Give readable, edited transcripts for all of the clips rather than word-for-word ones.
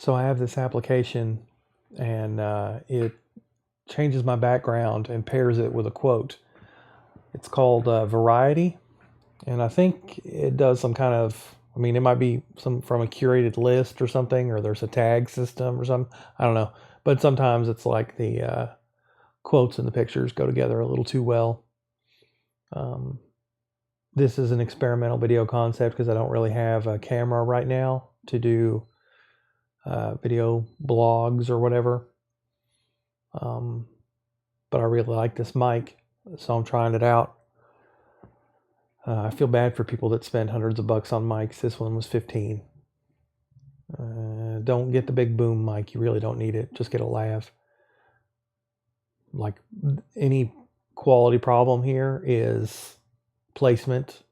So I have this application, and it changes my background and pairs it with a quote. It's called Variety, and I think it does some kind of, I mean, it might be some from a curated list or something, or there's a tag system or something. I don't know. But sometimes it's like the quotes and the pictures go together a little too well. This is an experimental video concept because I don't really have a camera right now to do video blogs or whatever. But I really like this mic, so I'm trying it out. I feel bad for people that spend hundreds of bucks on mics. This one was $15. Don't get the big boom mic. You really don't need it. Just get a lav. Like, any quality problem here is placement,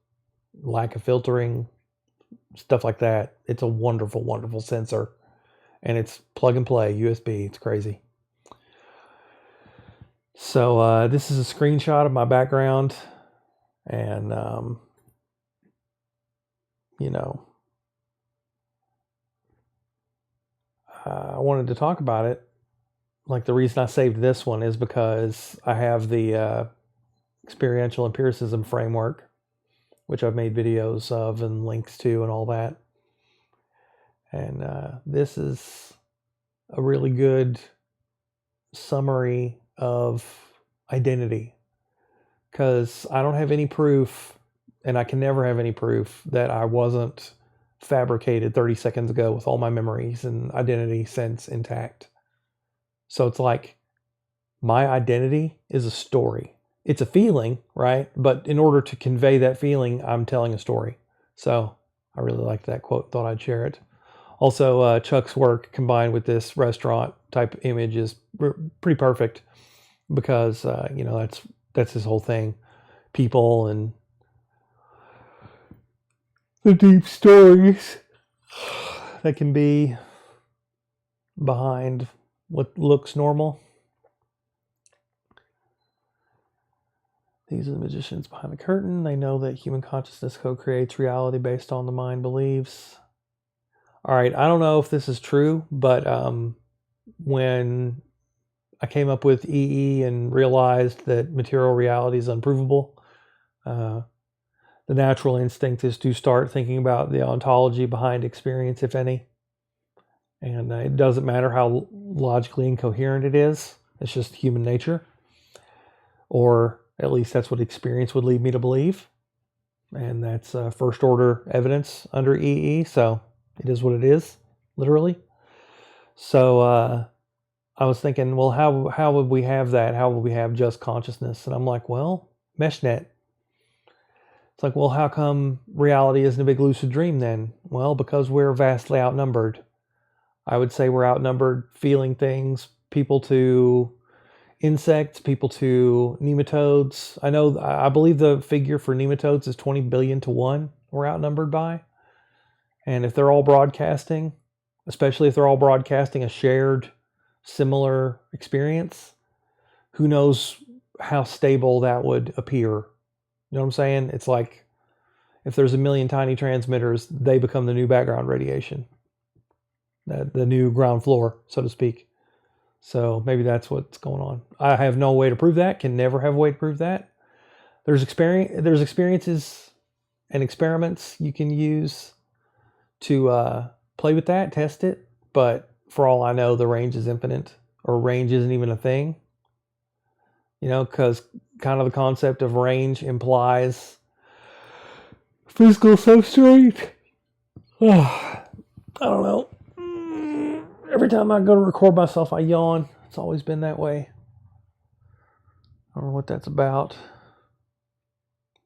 lack of filtering, stuff like that. It's a wonderful, wonderful sensor. And it's plug and play, USB. It's crazy. So this is a screenshot of my background. And, I wanted to talk about it. Like, the reason I saved this one is because I have the experiential empiricism framework, which I've made videos of and links to and all that. And this is a really good summary of identity, because I don't have any proof, and I can never have any proof, that I wasn't fabricated 30 seconds ago with all my memories and identity sense intact. So it's like, my identity is a story. It's a feeling, right? But in order to convey that feeling, I'm telling a story. So I really liked that quote, thought I'd share it. Also, Chuck's work combined with this restaurant type image is pretty perfect, because that's his whole thing. People and the deep stories that can be behind what looks normal. These are the magicians behind the curtain. They know that human consciousness co-creates reality based on the mind beliefs. All right, I don't know if this is true, but when I came up with EE and realized that material reality is unprovable, the natural instinct is to start thinking about the ontology behind experience, if any. And it doesn't matter how logically incoherent it is. It's just human nature. Or at least that's what experience would lead me to believe. And that's first order evidence under EE. So it is what it is, literally. So I was thinking, well, how would we have that? How would we have just consciousness? And I'm like, well, MeshNet. It's like, well, how come reality isn't a big lucid dream then? Well, because we're vastly outnumbered. I would say we're outnumbered feeling things, people to insects, people to nematodes. I believe the figure for nematodes is 20 billion to 1 we're outnumbered by. And if they're all broadcasting, especially if they're all broadcasting a shared, similar experience, who knows how stable that would appear. You know what I'm saying? It's like, if there's a million tiny transmitters, they become the new background radiation. The new ground floor, so to speak. So maybe that's what's going on. I have no way to prove that, can never have a way to prove that. There's experiences and experiments you can use to play with that, test it. But for all I know, the range is infinite, or range isn't even a thing. Because kind of the concept of range implies physical substrate. I don't know. Every time I go to record myself, I yawn. It's always been that way. I don't know what that's about.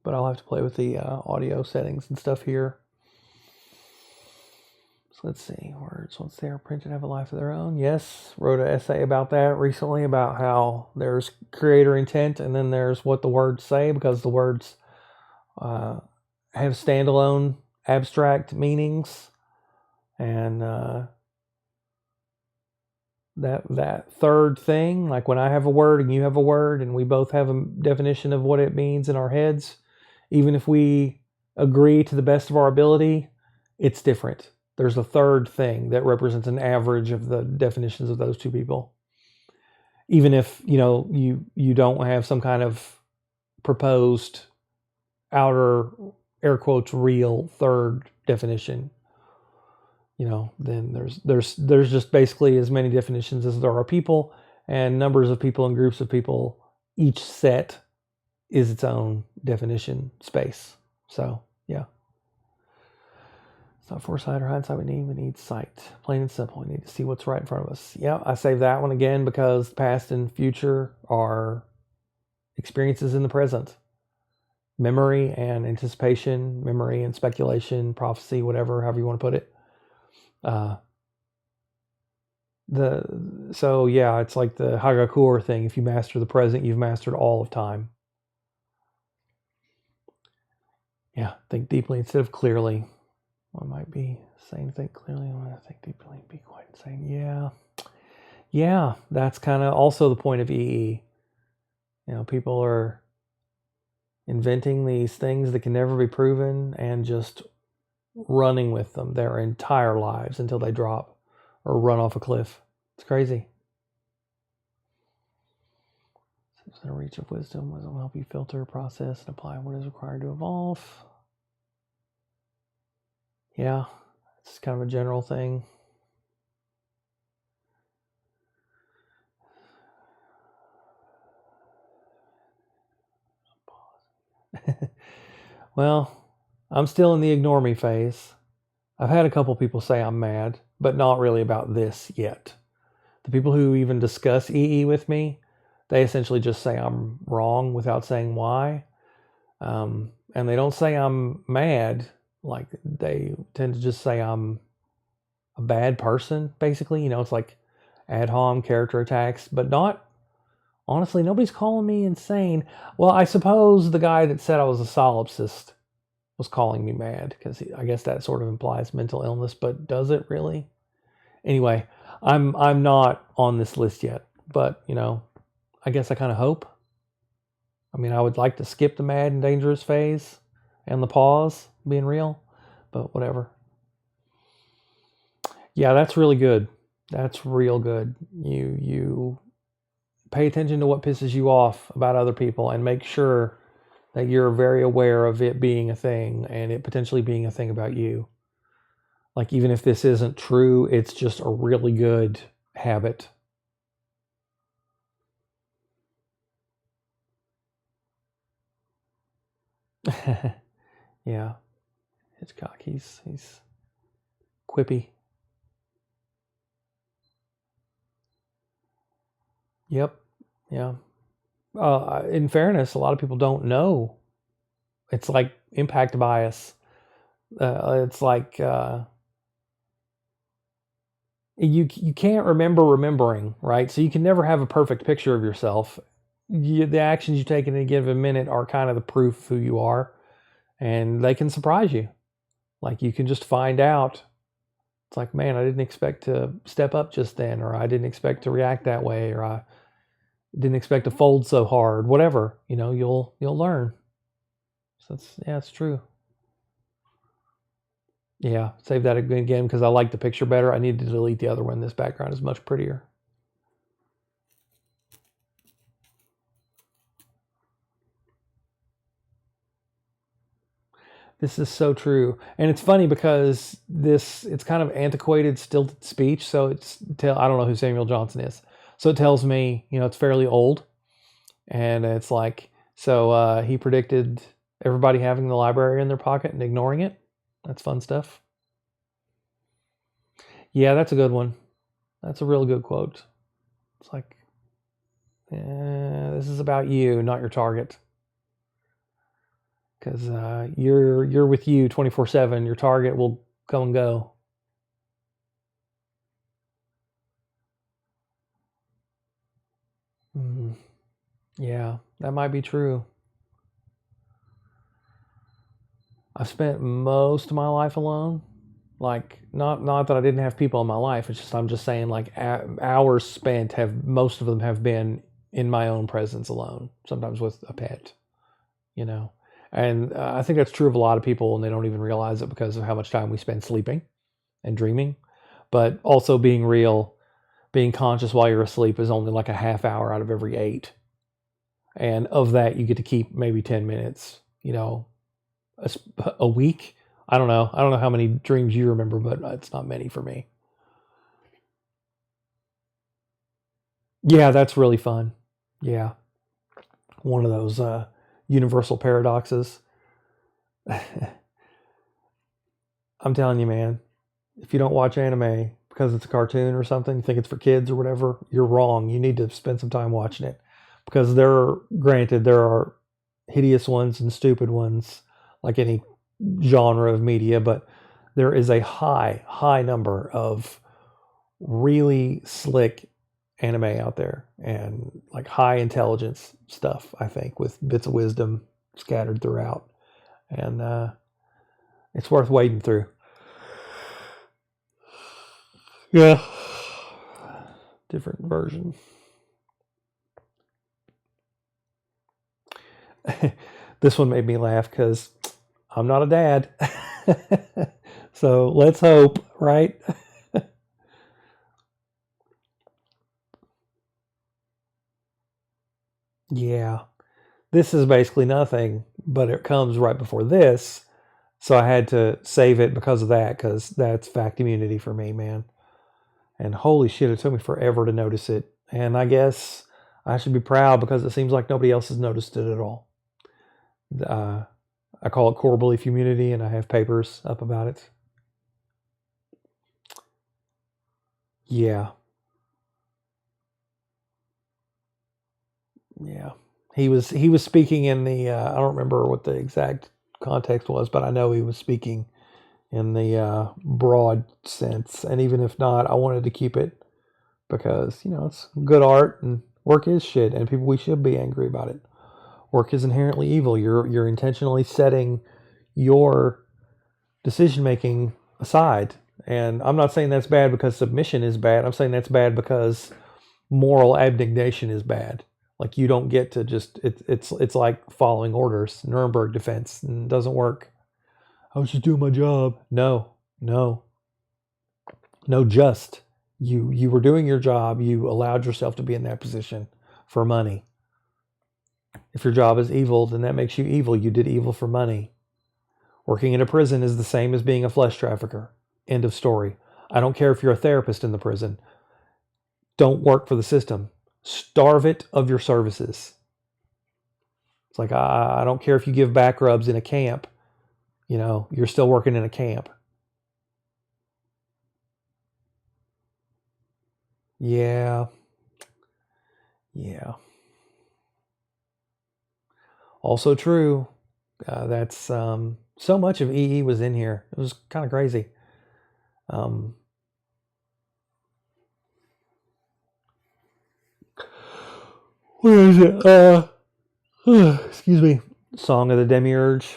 But I'll have to play with the audio settings and stuff here. So let's see. Words, once they are printed, have a life of their own. Yes, wrote an essay about that recently, about how there's creator intent and then there's what the words say, because the words have standalone abstract meanings. And that third thing, like when I have a word and you have a word and we both have a definition of what it means in our heads, even if we agree to the best of our ability, it's different. There's a third thing that represents an average of the definitions of those two people. Even if, you don't have some kind of proposed outer, air quotes, real third definition, then there's just basically as many definitions as there are people, and numbers of people and groups of people. Each set is its own definition space. So, yeah. It's not foresight or hindsight we need sight. Plain and simple. We need to see what's right in front of us. Yeah, I save that one again because past and future are experiences in the present. Memory and anticipation, memory and speculation, prophecy, whatever, however you want to put it. It's like the Hagakur thing. If you master the present, you've mastered all of time. Yeah, think deeply instead of clearly. One might be saying think clearly, I want to think deeply, be quite insane. Yeah, that's kind of also the point of EE. People are inventing these things that can never be proven and just running with them their entire lives until they drop or run off a cliff. It's crazy. Within a reach of wisdom will help you filter, process, and apply what is required to evolve. Yeah, it's kind of a general thing. Well, I'm still in the ignore me phase. I've had a couple people say I'm mad, but not really about this yet. The people who even discuss EE with me, they essentially just say I'm wrong without saying why. And they don't say I'm mad. Like, they tend to just say I'm a bad person, basically. It's like ad hom character attacks, but not, honestly, nobody's calling me insane. Well, I suppose the guy that said I was a solipsist was calling me mad, because I guess that sort of implies mental illness, but does it really? Anyway, I'm not on this list yet, but I guess I kind of hope. I mean, I would like to skip the mad and dangerous phase and the pause being real, but whatever. Yeah, that's really good. That's real good. You pay attention to what pisses you off about other people and make sure that you're very aware of it being a thing and it potentially being a thing about you. Like, even if this isn't true, it's just a really good habit. Yeah. Hitchcock, he's quippy. Yep. Yeah. In fairness, a lot of people don't know. It's like impact bias. It's like you can't remember remembering, right? So you can never have a perfect picture of yourself. The actions you take in a given minute are kind of the proof of who you are, and they can surprise you. Like, you can just find out. It's like, man, I didn't expect to step up just then, or I didn't expect to react that way, or I didn't expect to fold so hard. Whatever, you'll learn. So it's true. Yeah, save that again because I like the picture better. I need to delete the other one. This background is much prettier. This is so true. And it's funny because it's kind of antiquated, stilted speech. So I don't know who Samuel Johnson is. So it tells me, it's fairly old. And it's like, so he predicted everybody having the library in their pocket and ignoring it. That's fun stuff. Yeah, that's a good one. That's a real good quote. It's like, this is about you, not your target. Because you're with you 24/7. Your target will come and go. Yeah, that might be true. I've spent most of my life alone. Like, not that I didn't have people in my life. It's just, I'm just saying, like, hours spent most of them have been in my own presence alone. Sometimes with a pet, And I think that's true of a lot of people, and they don't even realize it because of how much time we spend sleeping and dreaming. But also being real, being conscious while you're asleep is only like a half hour out of every 8. And of that, you get to keep maybe 10 minutes, a week. I don't know. I don't know how many dreams you remember, but it's not many for me. Yeah, that's really fun. Yeah. One of those universal paradoxes. I'm telling you, man, if you don't watch anime because it's a cartoon or something, you think it's for kids or whatever, you're wrong. You need to spend some time watching it, because granted, there are hideous ones and stupid ones like any genre of media, but there is a high number of really slick anime out there, and like high intelligence stuff, I think, with bits of wisdom scattered throughout. And it's worth wading through. Yeah. Different version. This one made me laugh because I'm not a dad. So let's hope, right? Yeah. This is basically nothing, but it comes right before this. So I had to save it because of that, because that's fact immunity for me, man. And holy shit, it took me forever to notice it. And I guess I should be proud, because it seems like nobody else has noticed it at all. I call it core belief immunity, and I have papers up about it. Yeah. Yeah. He was speaking in the I don't remember what the exact context was, but I know he was speaking in the broad sense. And even if not, I wanted to keep it because, it's good art, and work is shit, and we should be angry about it. Work is inherently evil. You're intentionally setting your decision making aside. And I'm not saying that's bad because submission is bad. I'm saying that's bad because moral abnegation is bad. Like, you don't get to just it's like following orders. Nuremberg defense, and it doesn't work. I was just doing my job. No. Just you were doing your job. You allowed yourself to be in that position for money. If your job is evil, then that makes you evil. You did evil for money. Working in a prison is the same as being a flesh trafficker. End of story. I don't care if you're a therapist in the prison. Don't work for the system. Starve it of your services. It's like, I don't care if you give back rubs in a camp. You're still working in a camp. Yeah. Also true. That's so much of EE was in here. It was kind of crazy. Where is it? Excuse me. Song of the Demiurge.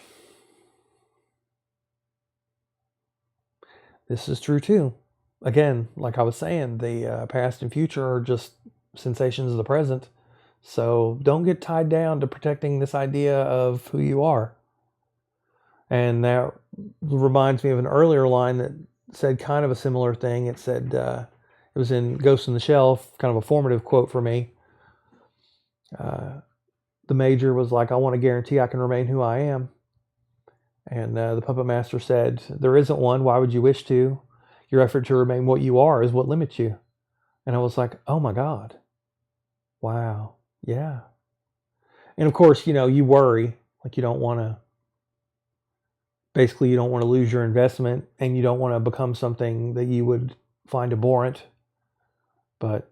This is true too. Again, like I was saying, the past and future are just sensations of the present. So don't get tied down to protecting this idea of who you are. And that reminds me of an earlier line that said kind of a similar thing. It said, it was in Ghost in the Shell, kind of a formative quote for me. The major was like, I want to guarantee I can remain who I am. And the puppet master said, there isn't one. Why would you wish to? Your effort to remain what you are is what limits you. And I was like, oh my God. Wow. Yeah. And of course, you worry. Like, you don't want to lose your investment, and you don't want to become something that you would find abhorrent. But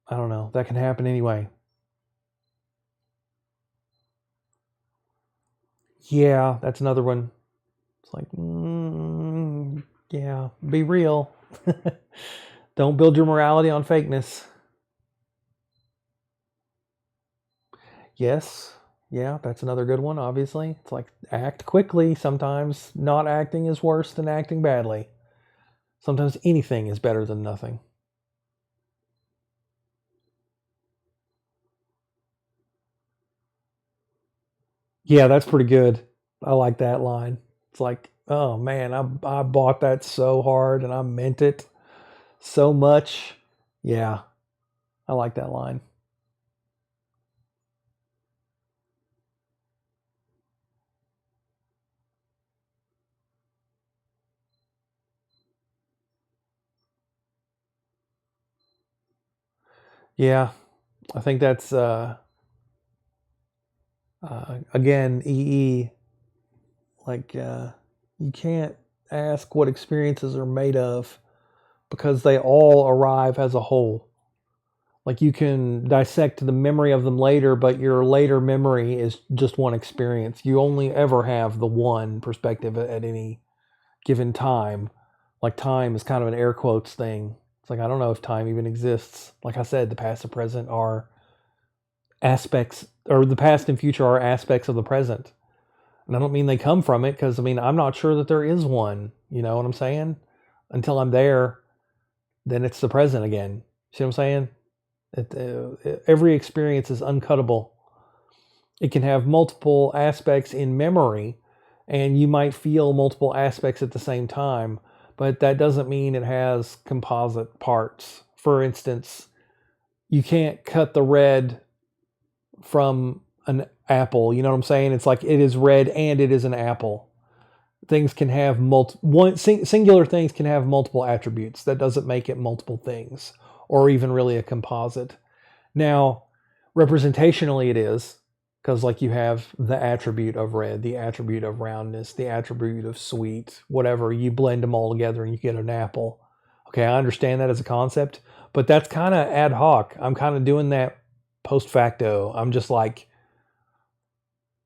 I don't know. That can happen anyway. Yeah, that's another one. It's like, yeah, be real. Don't build your morality on fakeness. Yes. Yeah, that's another good one, obviously. It's like, act quickly. Sometimes not acting is worse than acting badly. Sometimes anything is better than nothing. Yeah, that's pretty good. I like that line. It's like, Oh man, I bought that so hard and I meant it so much. Yeah, I like that line. Yeah, I think that's again EE, like you can't ask what experiences are made of because they all arrive as a whole. Like you can dissect the memory of them later, but your later memory is just one experience. You only ever have the one perspective at any given time. Like time is kind of an air quotes thing. It's like I don't know if time even exists. Like I said, the past and present are aspects, or the past and future are aspects of the present. And I don't mean they come from it, because I mean I'm not sure that there is one. You know what I'm saying? Until I'm there, then it's the present again. See what I'm saying? Every experience is uncuttable. It can have multiple aspects in memory, and you might feel multiple aspects at the same time, but that doesn't mean it has composite parts. For instance, you can't cut the red from an apple. You know what I'm saying? It's like it is red and it is an apple. Things can have singular things can have multiple attributes. That doesn't make it multiple things, or even really a composite. Now, representationally, it is, because like you have the attribute of red, the attribute of roundness, the attribute of sweet, whatever. You blend them all together and you get an apple. Okay, I understand that as a concept, but that's kind of ad hoc. I'm kind of doing that post facto. I'm just like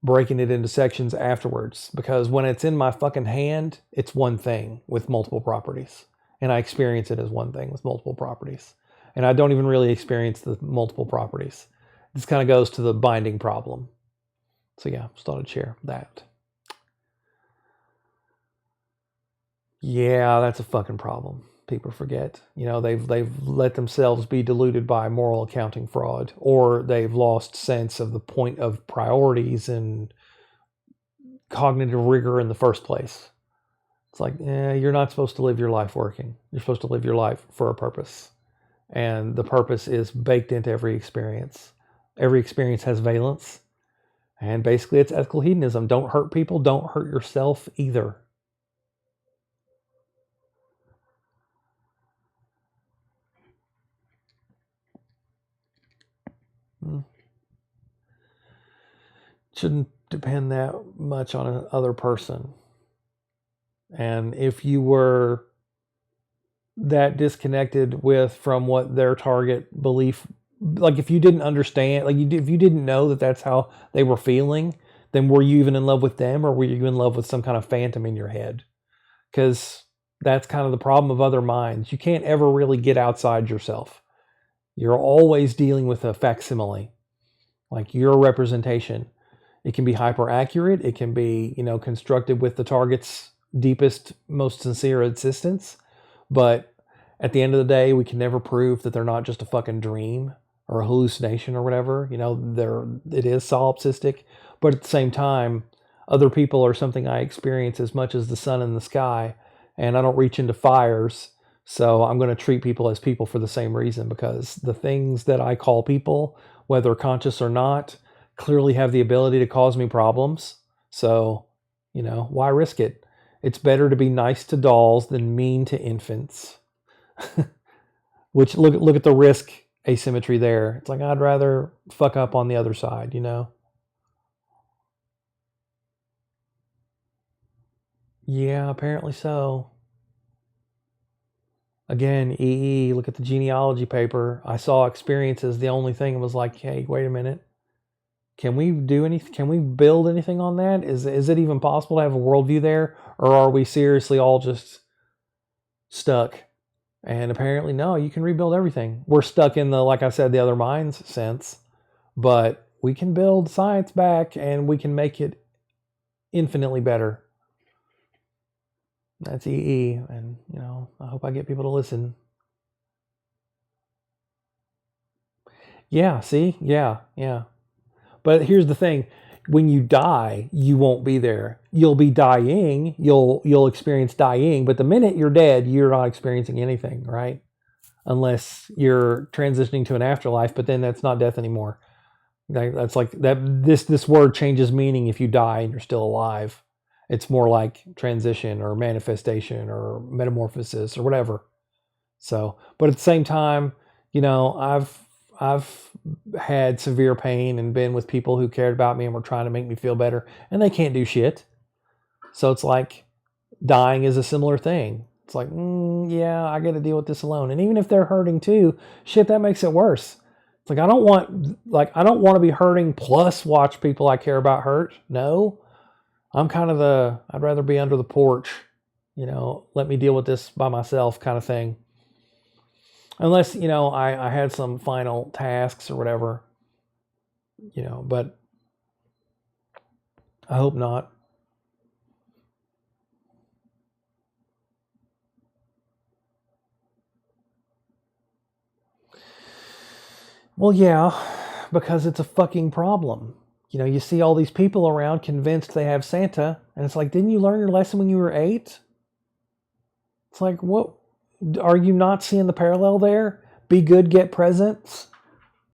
breaking it into sections afterwards, because when it's in my fucking hand, it's one thing with multiple properties, and I experience it as one thing with multiple properties, and I don't even really experience the multiple properties. This kind of goes to the binding problem. So yeah, just thought I'd share that. Yeah, that's a fucking problem. People forget. You know, they've let themselves be deluded by moral accounting fraud, or they've lost sense of the point of priorities and cognitive rigor in the first place. It's like, you're not supposed to live your life working. You're supposed to live your life for a purpose. And the purpose is baked into every experience. Every experience has valence. And basically, it's ethical hedonism. Don't hurt people. Don't hurt yourself either. Shouldn't depend that much on another person. And if you were that disconnected from what their target belief, like if you didn't understand, like if you didn't know that that's how they were feeling, then were you even in love with them, or were you in love with some kind of phantom in your head? Because that's kind of the problem of other minds. You can't ever really get outside yourself. You're always dealing with a facsimile, like your representation. It can be hyper accurate. It can be, constructed with the target's deepest, most sincere insistence. But at the end of the day, we can never prove that they're not just a fucking dream or a hallucination or whatever. It is solipsistic. But at the same time, other people are something I experience as much as the sun in the sky. And I don't reach into fires. So I'm going to treat people as people for the same reason, because the things that I call people, whether conscious or not, clearly have the ability to cause me problems. So, why risk it? It's better to be nice to dolls than mean to infants. Which, look at the risk asymmetry there. It's like, I'd rather fuck up on the other side, Yeah, apparently so. Again, EE, look at the genealogy paper. I saw experience as the only thing, and was like, hey, wait a minute. Can we do anything? Can we build anything on that? Is it even possible to have a worldview there? Or are we seriously all just stuck? And apparently, no, you can rebuild everything. We're stuck in the, like I said, the other minds sense, but we can build science back and we can make it infinitely better. That's EE. And, I hope I get people to listen. Yeah, see? Yeah. But here's the thing. when you die, you won't be there. You'll be dying. You'll experience dying, but the minute you're dead, you're not experiencing anything, right? Unless you're transitioning to an afterlife, but then that's not death anymore. That's like that. This word changes meaning if you die and you're still alive. It's more like transition or manifestation or metamorphosis or whatever. So, but at the same time, I've had severe pain and been with people who cared about me and were trying to make me feel better, and they can't do shit. So it's like dying is a similar thing. It's like, yeah, I got to deal with this alone. And even if they're hurting too, shit, that makes it worse. It's like I don't want to be hurting plus watch people I care about hurt. No, I'm kind of I'd rather be under the porch, let me deal with this by myself kind of thing. Unless, I had some final tasks or whatever, but I hope not. Well, yeah, because it's a fucking problem. You see all these people around convinced they have Santa, and it's like, didn't you learn your lesson when you were 8? It's like, what? Are you not seeing the parallel there? Be good, get presents.